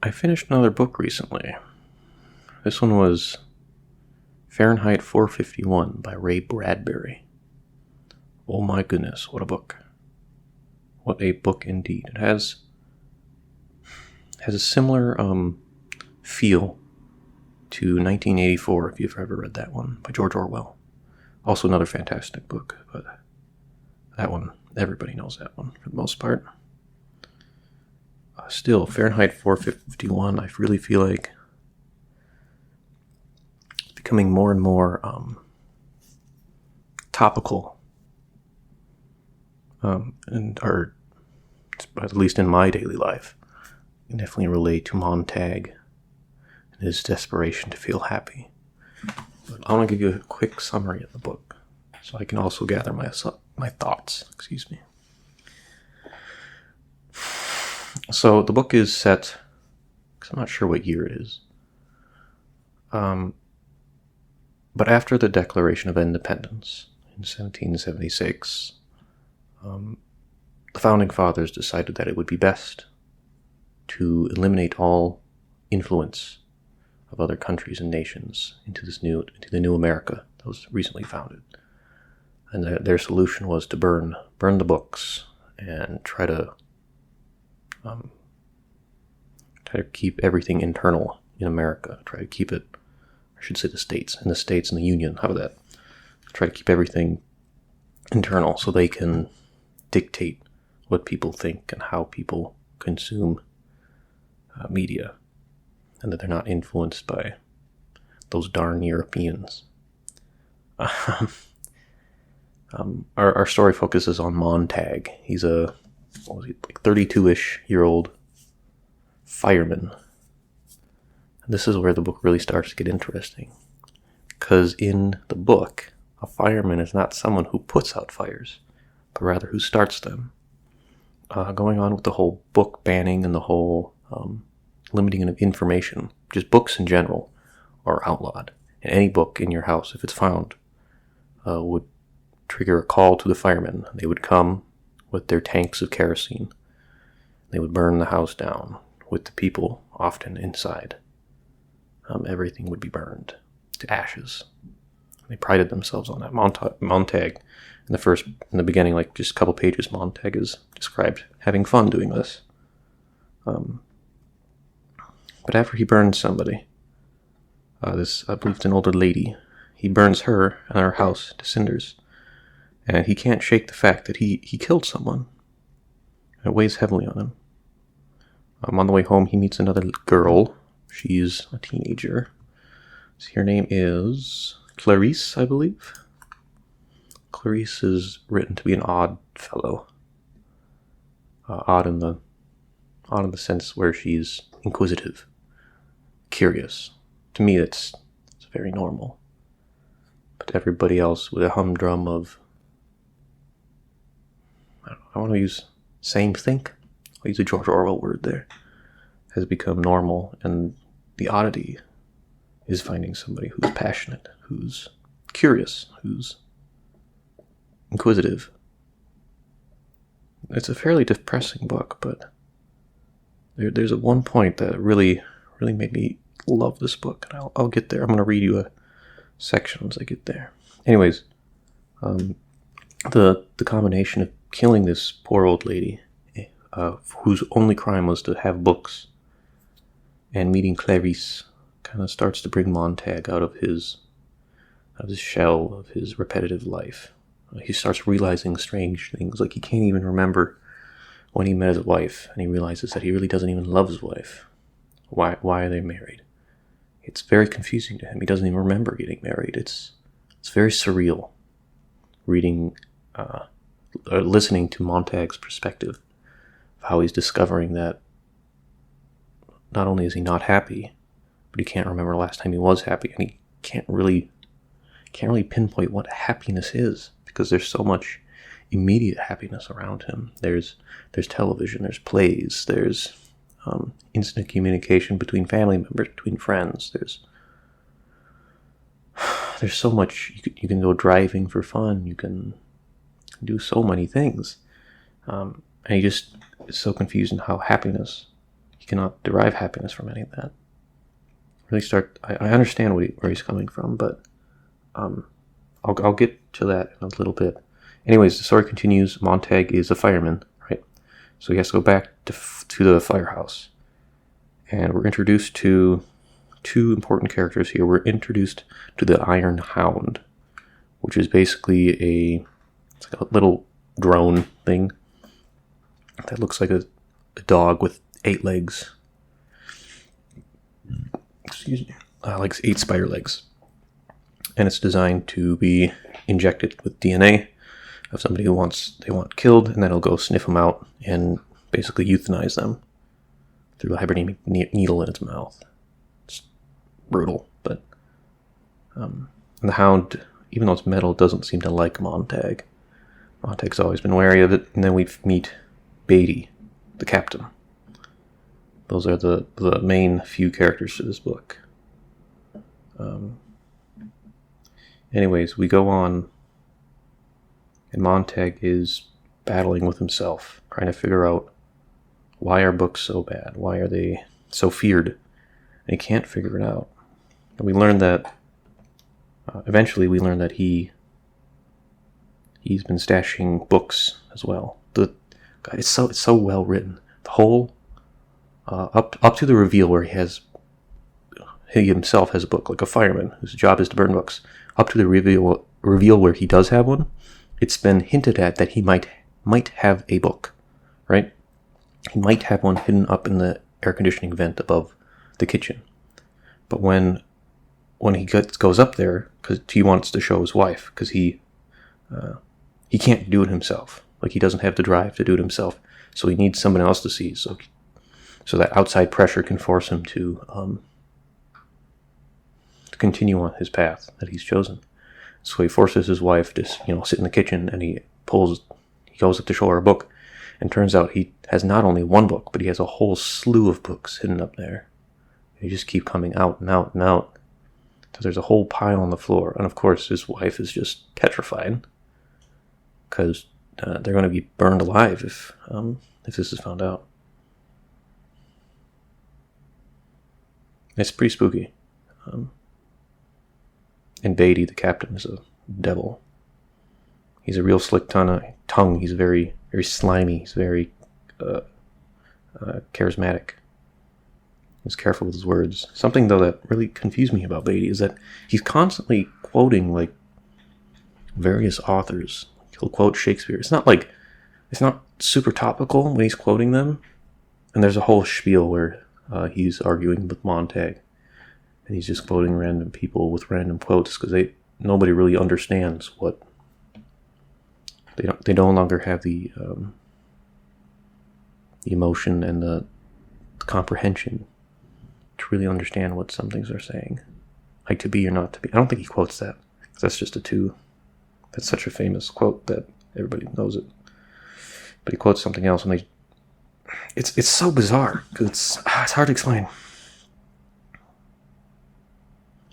I finished another book recently. This one was Fahrenheit 451 by Ray Bradbury. Oh my goodness, what a book. What a book indeed. It has a similar feel to 1984, if you've ever read that one, by George Orwell. Also another fantastic book, but that one, everybody knows that one for the most part. Still, Fahrenheit 451, I really feel like it's becoming more and more topical, or at least in my daily life. I can definitely relate to Montag and his desperation to feel happy. But I want to give you a quick summary of the book, so I can also gather my thoughts. Excuse me. So the book is set, because I'm not sure what year it is, but after the Declaration of Independence in 1776, the Founding Fathers decided that it would be best to eliminate all influence of other countries and nations into the new America that was recently founded. And their solution was to burn the books and try to keep everything internal in America. Try to keep it, I should say the states and the Union. How about that? Try to keep everything internal so they can dictate what people think and how people consume media, and that they're not influenced by those darn Europeans. Our story focuses on Montag. He's a 32-ish year old fireman. And this is where the book really starts to get interesting, because in the book, a fireman is not someone who puts out fires, but rather who starts them. Going on with the whole book banning and the whole limiting of information, just books in general, are outlawed. And any book in your house, if it's found, would trigger a call to the firemen. They would come with their tanks of kerosene. They would burn the house down with the people often inside. Everything would be burned to ashes. They prided themselves on that. Montag, in the beginning, like just a couple pages, Montag is described having fun doing this. But after he burns somebody, I believe it's an older lady, he burns her and her house to cinders. And he can't shake the fact that he killed someone. It weighs heavily on him. On the way home, he meets another girl. She's a teenager. So her name is Clarice, I believe. Clarice is written to be an odd fellow. Odd in the sense where she's inquisitive, curious. To me, it's very normal. But to everybody else, with a humdrum of, I want to use same think. I'll use a George Orwell word there. Has become normal, and the oddity is finding somebody who's passionate, who's curious, who's inquisitive. It's a fairly depressing book, but there's one point that really made me love this book, and I'll get there. I'm going to read you a section as I get there. Anyways, the combination of killing this poor old lady, whose only crime was to have books, and meeting Clarice kind of starts to bring Montag out of his shell of his repetitive life. He starts realizing strange things, like he can't even remember when he met his wife, and he realizes that he really doesn't even love his wife. Why are they married? It's very confusing to him. He doesn't even remember getting married. It's very surreal reading, listening to Montag's perspective of how he's discovering that not only is he not happy, but he can't remember the last time he was happy, and he can't really pinpoint what happiness is, because there's so much immediate happiness around him. There's television, there's plays, there's instant communication between family members, between friends. There's so much. You can go driving for fun. You can do so many things, and he just is so confused in how happiness. cannot derive happiness from any of that. I understand where he's coming from, but I'll get to that in a little bit. Anyways, the story continues. Montag is a fireman, right? So he has to go back to the firehouse. And we're introduced to two important characters here. We're introduced to the Iron Hound, which is basically it's like a little drone thing that looks like a dog with 8 legs. Excuse me. Like 8 spider legs. And it's designed to be injected with DNA of somebody they want killed, and then it'll go sniff them out and basically euthanize them through a hibernating needle in its mouth. It's brutal, but the Hound, even though it's metal, doesn't seem to like Montag. Montag's always been wary of it, and then we meet Beatty, the captain. Those are the main few characters to this book. Anyways, we go on, and Montag is battling with himself, trying to figure out why are books so bad? Why are they so feared? And he can't figure it out. And we learn that, eventually we learn that he's been stashing books as well. God, it's so well written. The whole, up to the reveal where he himself has a book, like a fireman whose job is to burn books. Up to the reveal where he does have one, it's been hinted at that he might have a book, right? He might have one hidden up in the air conditioning vent above the kitchen. But when he goes up there, because he wants to show his wife, because he can't do it himself. Like, he doesn't have the drive to do it himself, so he needs someone else to see. So that outside pressure can force him to continue on his path that he's chosen. So he forces his wife to sit in the kitchen, and he goes up to show her a book, and turns out he has not only one book, but he has a whole slew of books hidden up there. They just keep coming out and out and out. So there's a whole pile on the floor, and of course his wife is just petrified, because they're going to be burned alive if this is found out. It's pretty spooky. And Beatty, the captain, is a devil. He's a real slick tongue. He's very, very slimy. He's very charismatic. He's careful with his words. Something, though, that really confused me about Beatty is that he's constantly quoting, like, various authors. He'll quote Shakespeare. It's not super topical when he's quoting them. And there's a whole spiel where he's arguing with Montag. And he's just quoting random people with random quotes because nobody really understands what they no longer have the emotion and the comprehension to really understand what some things are saying, like to be or not to be. I don't think he quotes that because that's such a famous quote that everybody knows it. But he quotes something else, and it's so bizarre because it's hard to explain.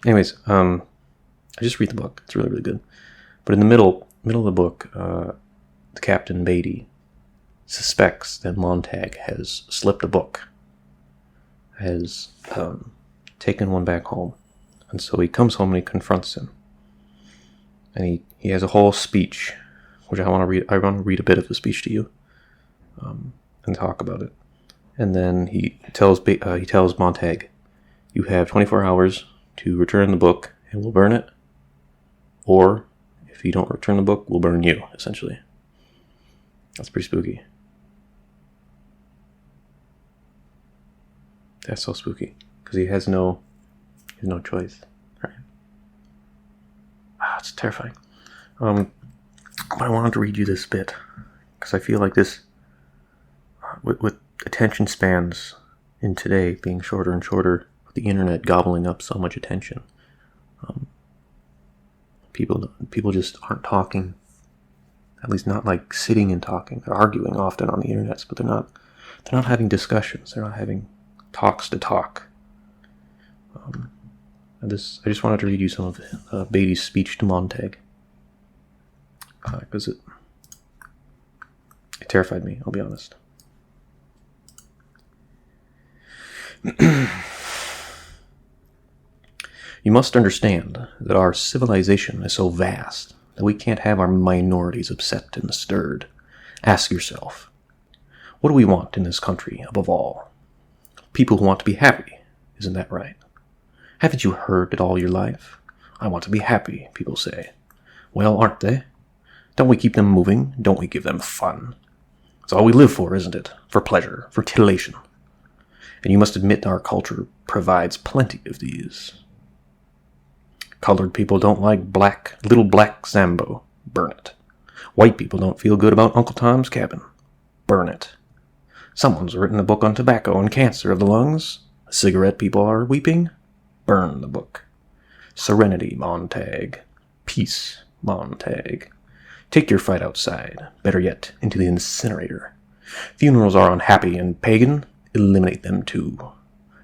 Anyways, I just read the book. It's really, really good. But in the middle of the book, the Captain Beatty suspects that Montag has slipped a book, has taken one back home. And so he comes home and he confronts him. And he has a whole speech, which I want to read. I want to read a bit of the speech to you and talk about it. And then he tells Montag, "You have 24 hours to return the book, and we'll burn it. Or, if you don't return the book, we'll burn you," essentially. That's pretty spooky. That's so spooky. Because he has no choice. Right? It's terrifying. But I wanted to read you this bit. Because I feel like this, with attention spans in today being shorter and shorter, the internet gobbling up so much attention. People just aren't talking, at least not like sitting and talking. They're arguing often on the internet, but they're not having discussions. They're not having talks to talk. I just wanted to read you some of Beatty's speech to Montag because it terrified me. I'll be honest. You must understand that our civilization is so vast that we can't have our minorities upset and stirred. Ask yourself, what do we want in this country above all? People who want to be happy, isn't that right? Haven't you heard it all your life? I want to be happy, people say. Well, aren't they? Don't we keep them moving? Don't we give them fun? It's all we live for, isn't it? For pleasure, for titillation. And you must admit our culture provides plenty of these. Colored people don't like little black Zambo. Burn it. White people don't feel good about Uncle Tom's Cabin. Burn it. Someone's written a book on tobacco and cancer of the lungs. Cigarette people are weeping. Burn the book. Serenity, Montag. Peace, Montag. Take your fight outside. Better yet, into the incinerator. Funerals are unhappy and pagan. Eliminate them too.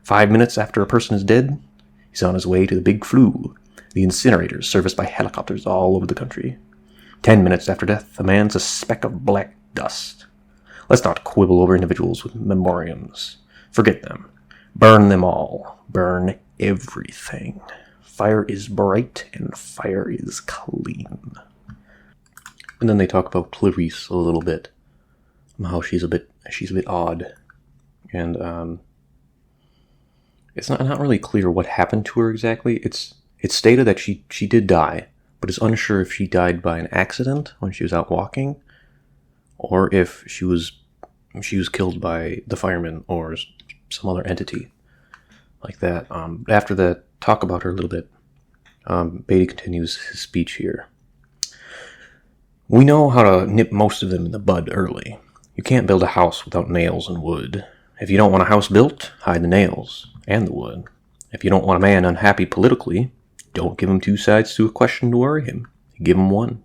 5 minutes after a person is dead, he's on his way to the big flu. The incinerator is serviced by helicopters all over the country. 10 minutes after death, a man's a speck of black dust. Let's not quibble over individuals with memoriams. Forget them. Burn them all. Burn everything. Fire is bright and fire is clean. And then they talk about Clarice a little bit. How she's a bit odd. And it's not really clear what happened to her exactly. It's stated that she did die, but it's unsure if she died by an accident when she was out walking, or if she was killed by the firemen or some other entity like that. After the talk about her a little bit, Beatty continues his speech here. We know how to nip most of them in the bud early. You can't build a house without nails and wood. If you don't want a house built, hide the nails and the wood. If you don't want a man unhappy politically, don't give him two sides to a question to worry him. Give him one.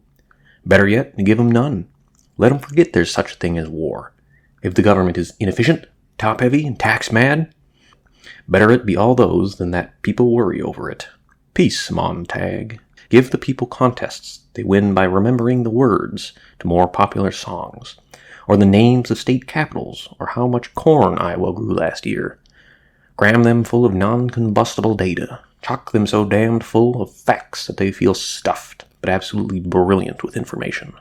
Better yet, give him none. Let him forget there's such a thing as war. If the government is inefficient, top-heavy, and tax-mad, better it be all those than that people worry over it. Peace, Montag. Give the people contests they win by remembering the words to more popular songs, or the names of state capitals, or how much corn Iowa grew last year. Cram them full of non-combustible data. Chock them so damned full of facts that they feel stuffed, but absolutely brilliant with information.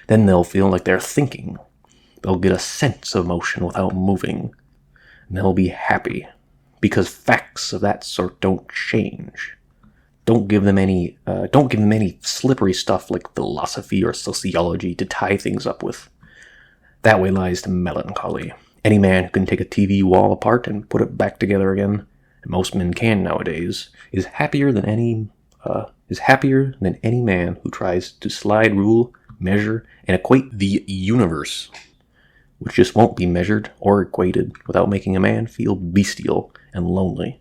Then they'll feel like they're thinking. They'll get a sense of motion without moving. And they'll be happy, because facts of that sort don't change. Don't give them any slippery stuff like philosophy or sociology to tie things up with. That way lies the melancholy. Any man who can take a TV wall apart and put it back together again, and most men can nowadays, is happier than any man who tries to slide, rule, measure, and equate the universe, which just won't be measured or equated without making a man feel bestial and lonely.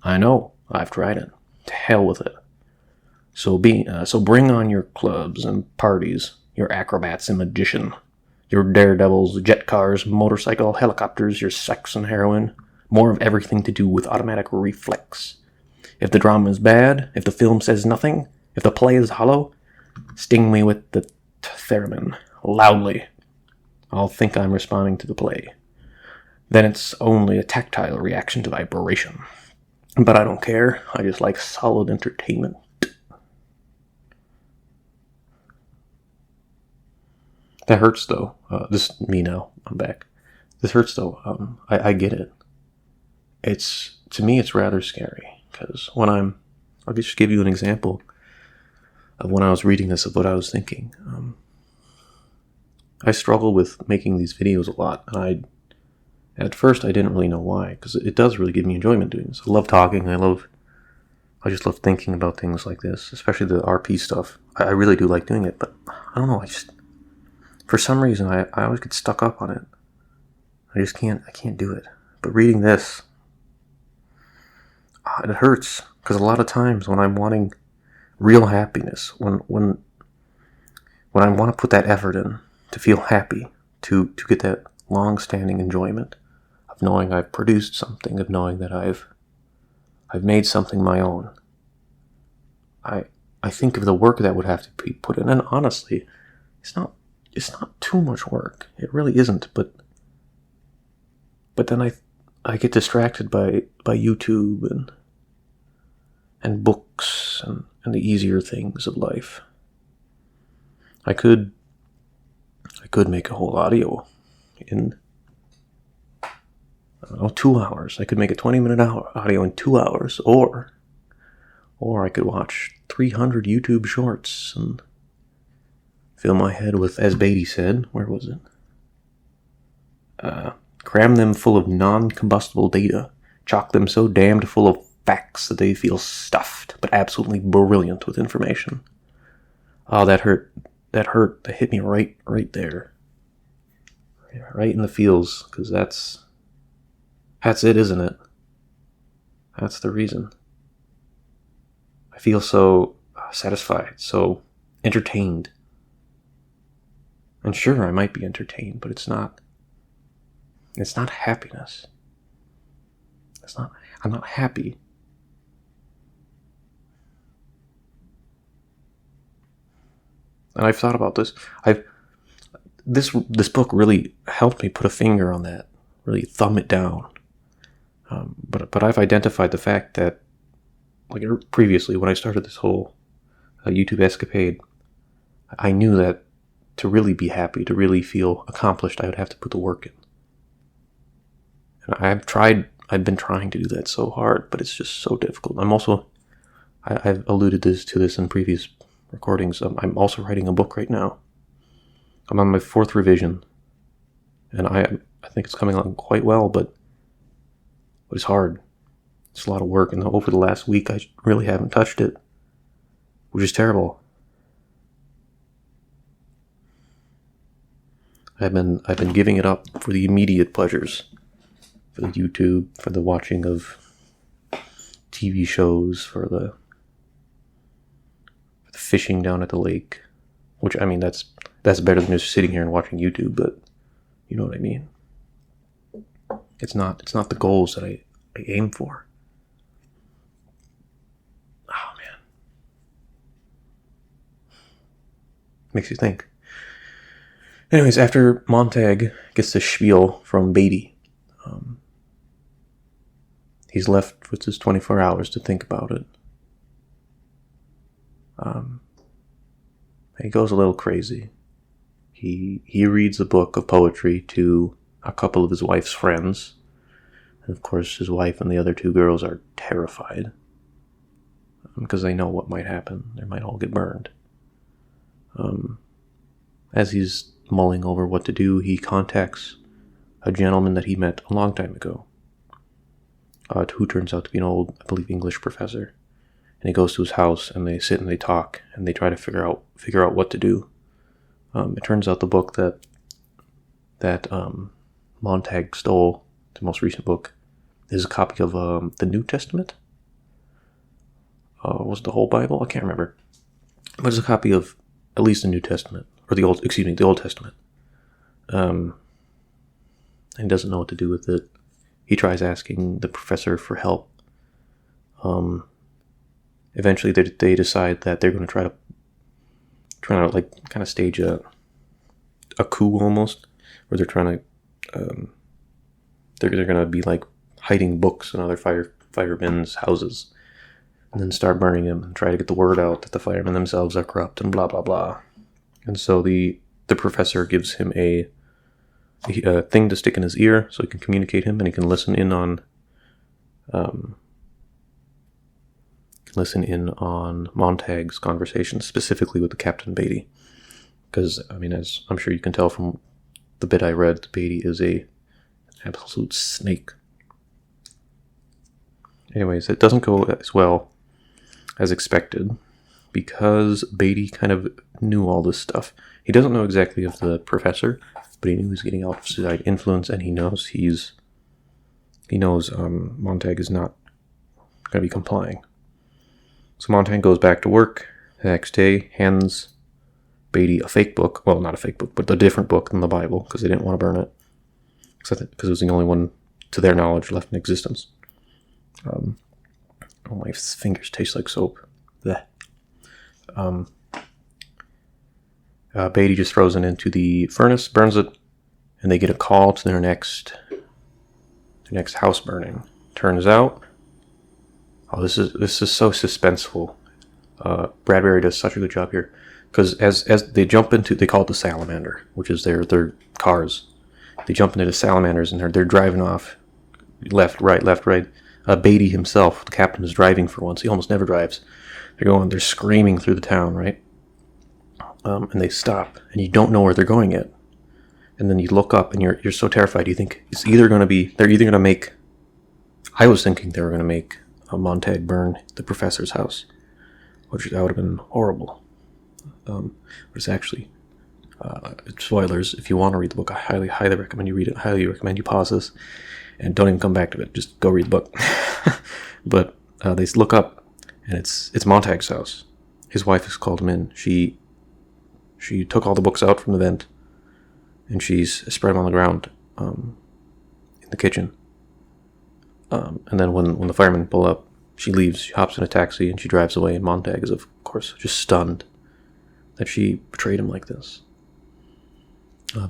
I know, I've tried it. To hell with it. So bring on your clubs and parties, your acrobats and magician, your daredevils, jet cars, motorcycle, helicopters, your sex and heroin, more of everything to do with automatic reflex. If the drama is bad, if the film says nothing, if the play is hollow, sting me with the theremin, loudly. I'll think I'm responding to the play. Then it's only a tactile reaction to vibration. But I don't care. I just like solid entertainment. That hurts, though. This me now. I'm back. This hurts, though. I get it. To me, it's rather scary. Because I'll just give you an example of when I was reading this, of what I was thinking. I struggle with making these videos a lot. And at first, I didn't really know why, because it does really give me enjoyment doing this. I love talking. I just love thinking about things like this, especially the RP stuff. I really do like doing it, but I don't know. For some reason, I always get stuck up on it. I can't do it. But reading this, it hurts, because a lot of times when I'm wanting real happiness, when I want to put that effort in to feel happy, to get that long-standing enjoyment of knowing I've produced something, of knowing that I've made something my own. I think of the work that would have to be put in, and honestly, it's not too much work. It really isn't, but then I get distracted by YouTube and books and the easier things of life. I could make a whole audio in 2 hours. I could make a 20-minute audio in 2 hours, or I could watch 300 YouTube shorts and fill my head with, as Beatty said, where was it? Cram them full of non-combustible data, chock them so damned full of facts that they feel stuffed, but absolutely brilliant with information. Oh, that hurt. That hit me right there. Right in the feels, because that's it, isn't it? That's the reason. I feel so satisfied, so entertained. And sure, I might be entertained, but it's not happiness. I'm not happy. And I've thought about this. This book really helped me put a finger on that, really thumb it down. But I've identified the fact that, like previously when I started this whole YouTube escapade, I knew that to really be happy, to really feel accomplished, I would have to put the work in. And I've been trying to do that so hard, but it's just so difficult. I've alluded to this in previous recordings. I'm also writing a book right now. I'm on my 4th revision, and I think it's coming along quite well, but it's hard. It's a lot of work, and over the last week, I really haven't touched it, which is terrible. I've been giving it up for the immediate pleasures, for the YouTube, for the watching of TV shows, for the fishing down at the lake, which, I mean, that's better than just sitting here and watching YouTube, but you know what I mean. It's not the goals that I aim for. Oh man, makes you think. Anyways, after Montag gets the spiel from Beatty, he's left with his 24 hours to think about it. He goes a little crazy. He reads a book of poetry to a couple of his wife's friends. And of course, his wife and the other 2 girls are terrified because they know what might happen. They might all get burned. As he's mulling over what to do, he contacts a gentleman that he met a long time ago, who turns out to be an old, I believe, English professor. And he goes to his house, and they sit and they talk, and they try to figure out what to do. It turns out the book that Montag stole, the most recent book, is a copy of the New Testament. Was it the whole Bible? I can't remember. But it's a copy of at least the New Testament, or the Old Testament. And he doesn't know what to do with it. He tries asking the professor for help. Eventually, they decide that they're going to try to like kind of stage a coup almost, where they're trying to they're going to be like hiding books in other firemen's houses, and then start burning them and try to get the word out that the firemen themselves are corrupt and blah blah blah. And so the professor gives him a thing to stick in his ear so he can communicate him, and he can listen in on Montag's conversation, specifically with the Captain Beatty. Because, I mean, as I'm sure you can tell from the bit I read, Beatty is an absolute snake. Anyways, it doesn't go as well as expected, because Beatty kind of knew all this stuff. He doesn't know exactly of the professor, but he knew he was getting outside influence, and he knows Montag is not going to be complying. So Montag goes back to work the next day, hands Beatty a fake book. Well, not a fake book, but a different book than the Bible, because they didn't want to burn it. Because it was the only one, to their knowledge, left in existence. My fingers taste like soap. Blech. Beatty just throws it into the furnace, burns it, and they get a call to their next The next house burning. Turns out, oh, this is so suspenseful. Bradbury does such a good job here, because as they jump into, they call it the salamander, which is their cars. They jump into the salamanders and they're driving off, left, right. Beatty himself, the captain, is driving for once. He almost never drives. They're screaming through the town, right? And they stop, and you don't know where they're going yet. And then you look up, and you're so terrified. You think they're either going to make. I was thinking they were going to make Montag burn the professor's house, which that would have been horrible. But it's actually spoilers. If you want to read the book, I highly recommend you read it. I highly recommend you pause this and don't even come back to it. Just go read the book. But they look up, and it's Montag's house. His wife has called him in. She took all the books out from the vent, and she's spread them on the ground in the kitchen. And then when the firemen pull up, she leaves. She hops in a taxi and she drives away. And Montag is, of course, just stunned that she betrayed him like this.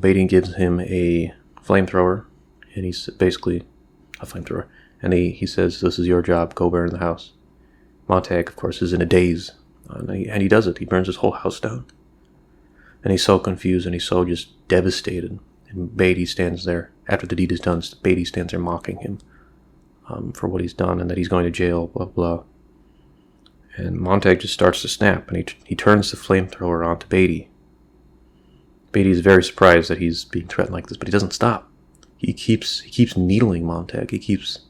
Beatty gives him a flamethrower, and he's basically a flamethrower. And he says, "This is your job. Go burn the house." Montag, of course, is in a daze, and he does it. He burns his whole house down. And he's so confused and he's so just devastated. And Beatty stands there after the deed is done. Beatty stands there mocking him for what he's done and that he's going to jail, blah, blah. And Montag just starts to snap, and he turns the flamethrower onto Beatty. Beatty is very surprised that he's being threatened like this, but he doesn't stop. He keeps needling Montag. He keeps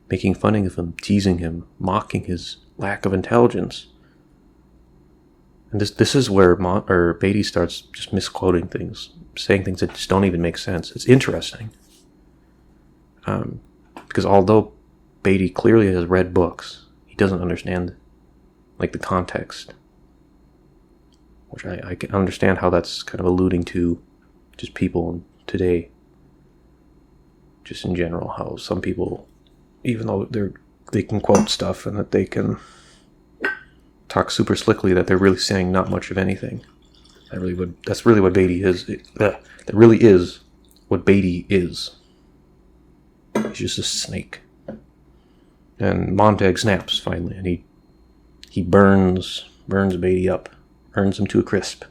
making fun of him, teasing him, mocking his lack of intelligence. And this is where Beatty starts just misquoting things, saying things that just don't even make sense. It's interesting. Because although Beatty clearly has read books, he doesn't understand, like, the context. Which I can understand how that's kind of alluding to just people today. Just in general, how some people, even though they can quote stuff and that they can talk super slickly, that they're really saying not much of anything. That's really what Beatty is. That really is what Beatty is. He's just a snake. And Montag snaps finally, and he burns Beatty up, burns him to a crisp.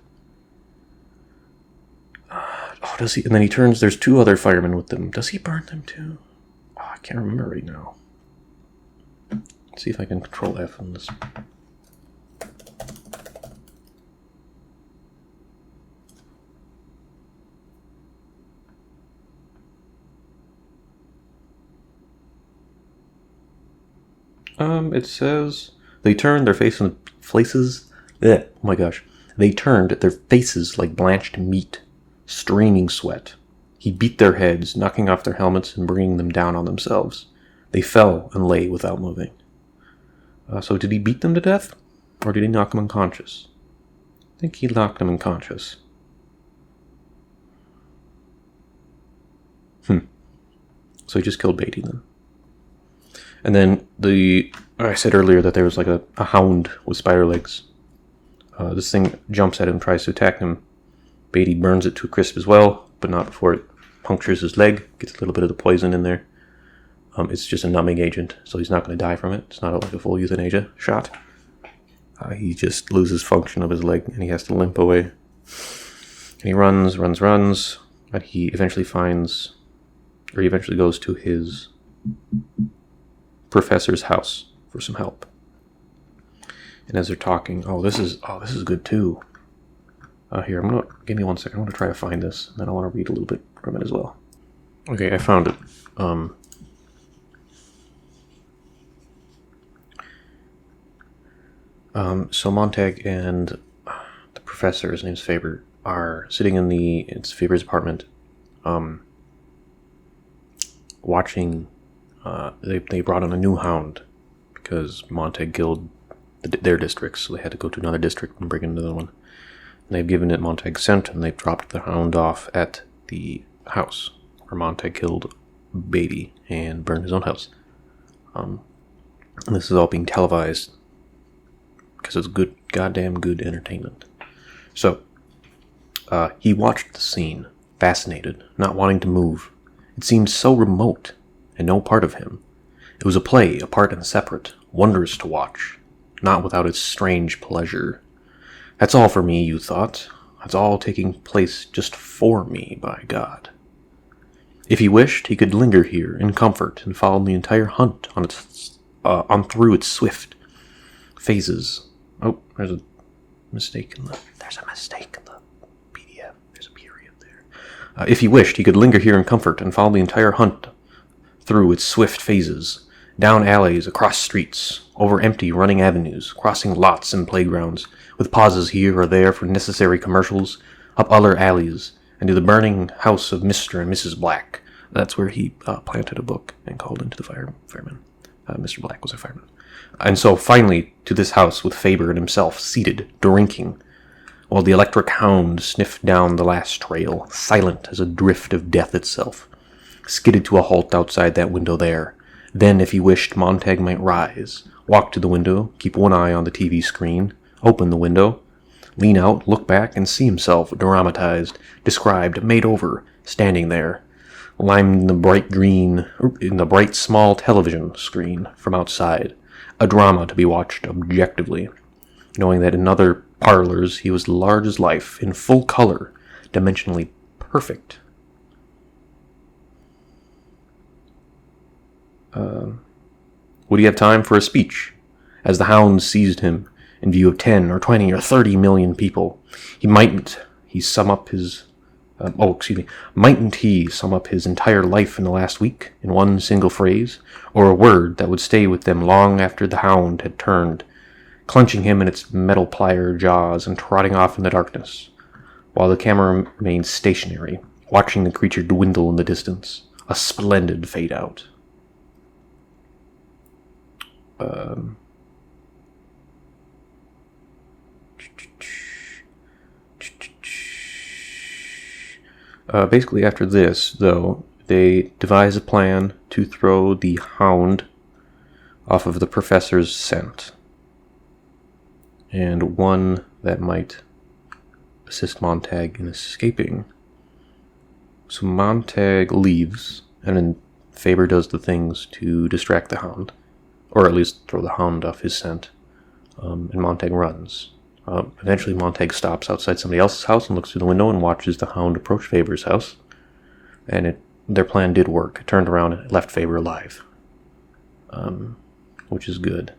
Does he? And then he turns. There's two other firemen with them. Does he burn them too? I can't remember right now. Let's see if I can control F on this. It says they turned their faces. Oh my gosh! They turned their faces like blanched meat, streaming sweat. He beat their heads, knocking off their helmets and bringing them down on themselves. They fell and lay without moving. So did he beat them to death, or did he knock them unconscious? I think he knocked them unconscious. So he just killed Beatty then. And then I said earlier that there was like a hound with spider legs. This thing jumps at him, tries to attack him. Beatty burns it to a crisp as well, but not before it punctures his leg. Gets a little bit of the poison in there. It's just a numbing agent, so he's not going to die from it. It's not like a full euthanasia shot. He just loses function of his leg, and he has to limp away. And he runs, but he eventually goes to his professor's house for some help. And as they're talking, this is good too. Here, give me 1 second. I'm gonna try to find this, and then I want to read a little bit from it as well. Okay, I found it. So Montag and the professor, his name's Faber, are sitting in Faber's apartment, watching. They brought in a new hound because Montag killed their districts, so they had to go to another district and bring in another one. And they've given it Montag's scent, and they've dropped the hound off at the house where Montag killed Beatty and burned his own house. And this is all being televised because it's goddamn good entertainment. So he watched the scene, fascinated, not wanting to move. It seemed so remote and no part of him. It was a play, apart and separate, wondrous to watch, not without its strange pleasure. That's all for me, you thought. That's all taking place just for me, by God. If he wished, he could linger here in comfort and follow the entire hunt on through its swift phases. Oh, there's a mistake in the PDF. There's a period there. If he wished, he could linger here in comfort and follow the entire hunt through its swift phases, down alleys, across streets, over empty running avenues, crossing lots and playgrounds, with pauses here or there for necessary commercials, up other alleys, and to the burning house of Mr. and Mrs. Black. That's where he planted a book and called into the fireman. Mr. Black was a fireman. And so finally to this house with Faber and himself seated, drinking, while the electric hound sniffed down the last trail, silent as a drift of death itself, skidded to a halt outside that window there. Then, if he wished, Montag might rise, walk to the window, keep one eye on the TV screen, open the window, lean out, look back, and see himself dramatized, described, made over, standing there, limned in the bright small television screen from outside, a drama to be watched objectively, knowing that in other parlors he was large as life, in full color, dimensionally perfect. Would he have time for a speech? As the hounds seized him, in view of 10 or 20 or 30 million people, mightn't he sum up his entire life in the last week in one single phrase, or a word that would stay with them long after the hound had turned, clenching him in its metal plier jaws and trotting off in the darkness, while the camera remained stationary, watching the creature dwindle in the distance, a splendid fade-out. Basically after this, though, they devise a plan to throw the hound off of the professor's scent, and one that might assist Montag in escaping. So Montag leaves, and then Faber does the things to distract the hound, or at least throw the hound off his scent, and Montag runs. Eventually Montag stops outside somebody else's house and looks through the window and watches the hound approach Faber's house, and their plan did work. It turned around and it left Faber alive, which is good.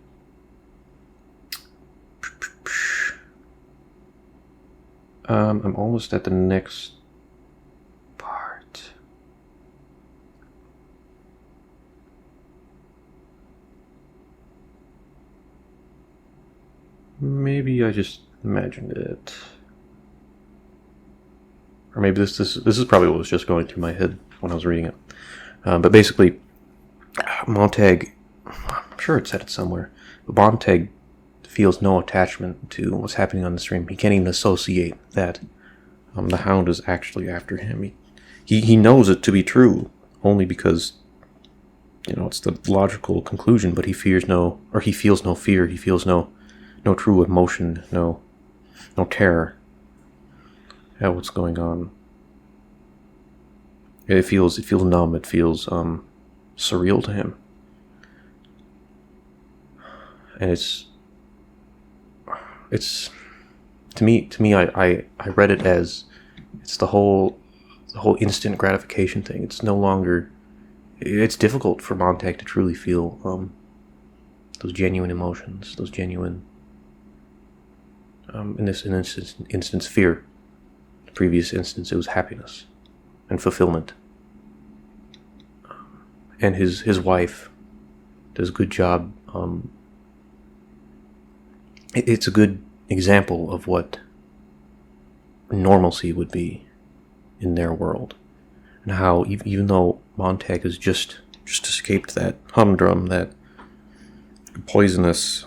I'm almost at the next part. Maybe I just imagined it. Or maybe this is probably what was just going through my head when I was reading it. But basically, Montag, I'm sure it said it somewhere, but Montag feels no attachment to what's happening on the stream. He can't even associate that the hound is actually after him. He knows it to be true, only because, it's the logical conclusion, but he feels no fear, he feels no true emotion, no terror at what's going on. It feels numb, it feels surreal to him. And it's to me I read it as it's the whole instant gratification thing. It's difficult for Montag to truly feel those genuine emotions, those genuine in this instance fear. The previous instance it was happiness and fulfillment. And his wife does a good job. It's a good example of what normalcy would be in their world, and how even though Montag has just escaped that humdrum, that poisonous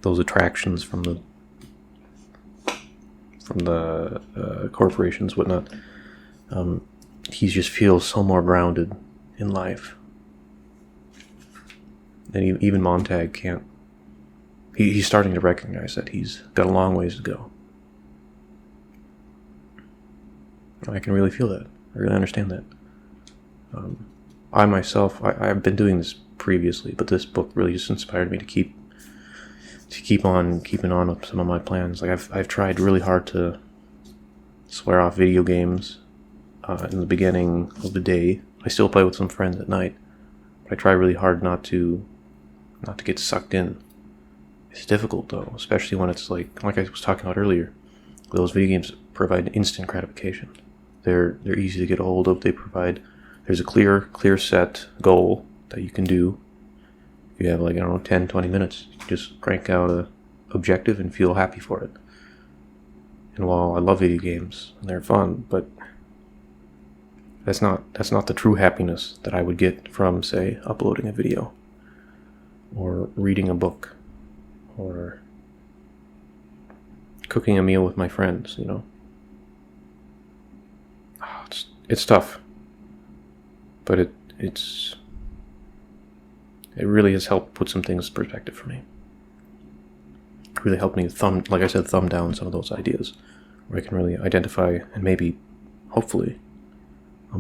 those attractions from the corporations, whatnot, he just feels so more grounded in life. And even Montag can't he's starting to recognize that he's got a long ways to go. I can really feel that. I really understand that. I myself, I've been doing this previously, but this book really just inspired me to keep on keeping on with some of my plans. Like I've tried really hard to swear off video games in the beginning of the day. I still play with some friends at night, but I try really hard not to get sucked in. It's difficult though, especially when it's like I was talking about earlier. Those video games provide instant gratification. They're easy to get a hold of. There's a clear set goal that you can do. If you have 10, 20 minutes, you can just crank out a objective and feel happy for it. And while I love video games and they're fun, but that's not the true happiness that I would get from, say, uploading a video or reading a book or cooking a meal with my friends, It's tough, but it really has helped put some things in perspective for me. It really helped me thumb down some of those ideas where I can really identify and maybe, hopefully,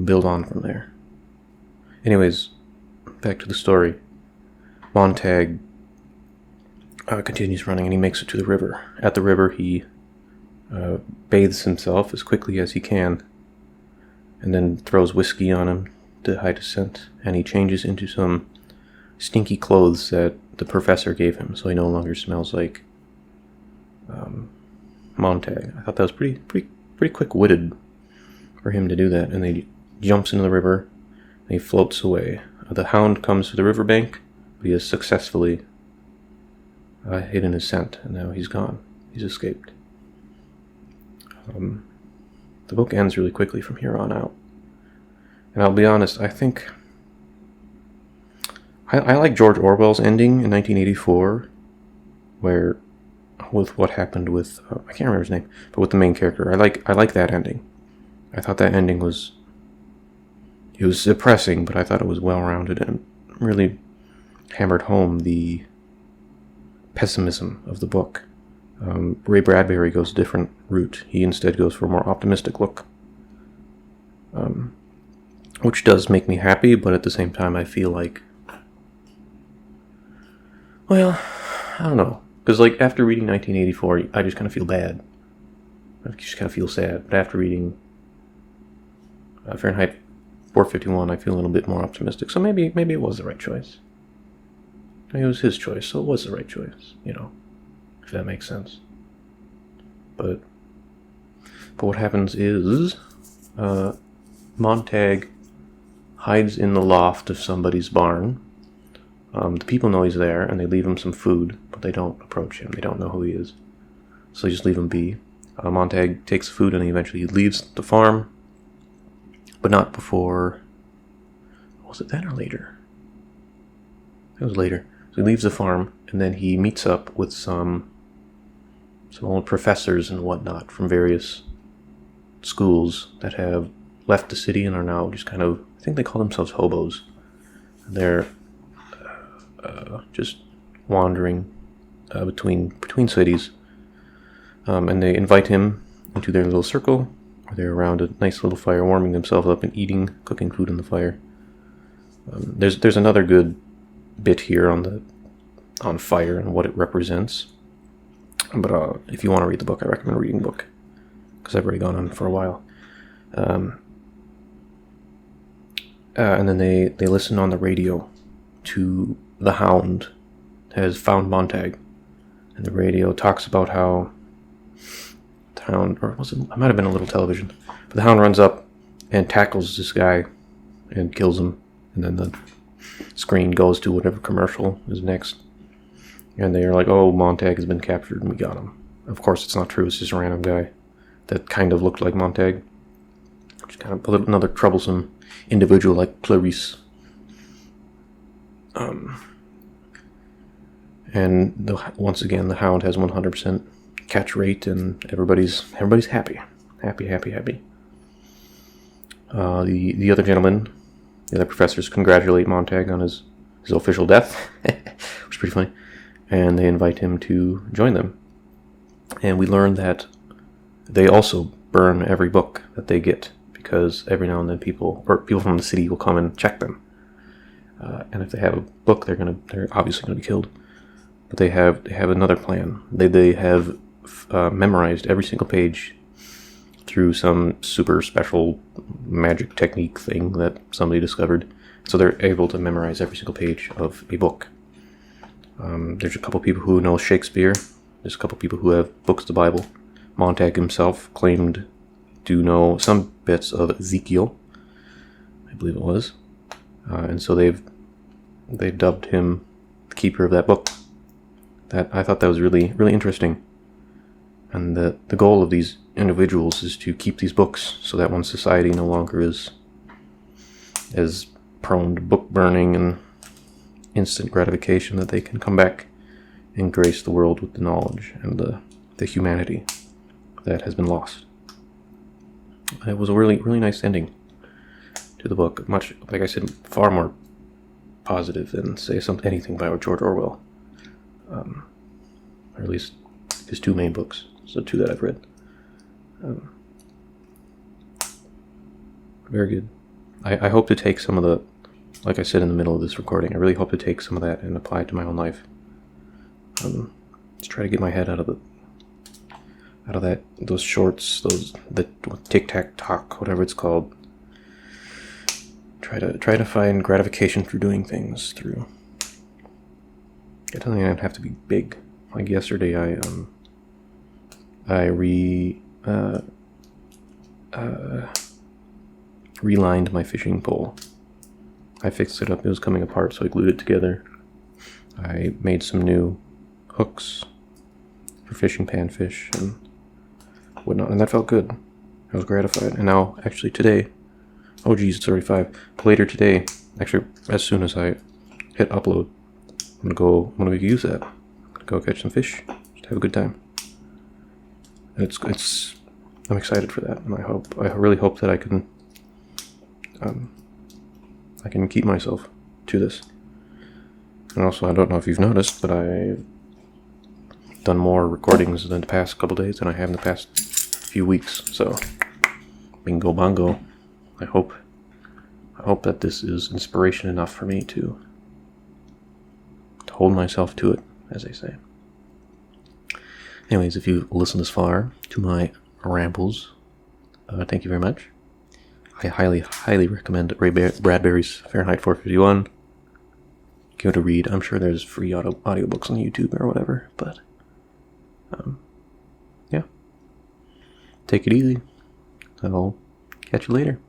build on from there. Anyways, back to the story. Montag continues running and he makes it to the river. At the river, he bathes himself as quickly as he can and then throws whiskey on him to hide his scent, and he changes into some stinky clothes that the professor gave him, so he no longer smells like Montag. I thought that was pretty quick-witted for him to do that, and then he jumps into the river, and he floats away. The hound comes to the riverbank, but he has successfully hidden his scent, and now he's gone. He's escaped. The book ends really quickly from here on out. And I'll be honest, I think I like George Orwell's ending in 1984, where with what happened with I can't remember his name, but with the main character. I like that ending. I thought that ending was depressing, but I thought it was well-rounded and really hammered home the pessimism of the book. Ray Bradbury goes a different route. He instead goes for a more optimistic look, which does make me happy, but at the same time I feel like, well, I don't know, because after reading 1984, I just kind of feel bad. I just kind of feel sad. But after reading Fahrenheit 451, I feel a little bit more optimistic. So maybe it was the right choice. It was his choice, so it was the right choice, if that makes sense. But what happens is Montag hides in the loft of somebody's barn. The people know he's there, and they leave him some food, but they don't approach him. They don't know who he is, so they just leave him be. Montag takes the food, and eventually he leaves the farm, but not before... Was it then or later? It was later. So he leaves the farm, and then he meets up with some old professors and whatnot from various schools that have left the city and are now just kind of, I think they call themselves hobos. They're just wandering between cities, and they invite him into their little circle, where they're around a nice little fire, warming themselves up and cooking food in the fire. There's another good bit here on fire and what it represents. But if you want to read the book, I recommend reading the book, because I've already gone on for a while. And then they listen on the radio to the Hound has found Montag, and the radio talks about how the Hound, or was it might have been a little television, but the Hound runs up and tackles this guy and kills him, and then the screen goes to whatever commercial is next. And they're like, oh, Montag has been captured and we got him. Of course, it's not true. It's just a random guy that kind of looked like Montag. Which is kind of another troublesome individual like Clarice. And once again, the Hound has 100% catch rate and everybody's happy. Happy. The other gentlemen, the other professors congratulate Montag on his official death, which is pretty funny. and they invite him to join them. And we learn that they also burn every book that they get, because every now and then people from the city will come and check them. And if they have a book, they're obviously gonna be killed. But they have another plan. They have memorized every single page through some super special magic technique thing that somebody discovered. So they're able to memorize every single page of a book. There's a couple people who know Shakespeare. There's a couple people who have books of the Bible. Montag himself claimed to know some bits of Ezekiel, I believe it was. And so they've dubbed him the keeper of that book. I thought that was really, really interesting. And the goal of these individuals is to keep these books so that when society no longer is prone to book burning and instant gratification, that they can come back and grace the world with the knowledge and the humanity that has been lost. It was a really, really nice ending to the book. Much, like I said, far more positive than, say, anything by George Orwell. Or at least his two main books. So two that I've read. Very good. I hope to take some of the, like I said in the middle of this recording, I really hope to take some of that and apply it to my own life. Let's try to get my head out of those shorts, the tic-tac-tock, whatever it's called. Try to find gratification through doing things. It doesn't even have to be big. Like yesterday, I relined my fishing pole. I fixed it up. It was coming apart, so I glued it together. I made some new hooks for fishing panfish and whatnot, and that felt good. I was gratified. And now, actually today, oh geez, it's already 5. But later today, actually, as soon as I hit upload, I'm gonna use that. I'm gonna go catch some fish. Just have a good time. And I'm excited for that, and I really hope that I can keep myself to this. And also, I don't know if you've noticed, but I've done more recordings in the past couple days than I have in the past few weeks. So, bingo bongo. I hope that this is inspiration enough for me to hold myself to it, as they say. Anyways, if you listened this far to my rambles, thank you very much. I highly, highly recommend Bradbury's Fahrenheit 451. Give it a read. I'm sure there's free audiobooks on YouTube or whatever, but yeah. Take it easy. I'll catch you later.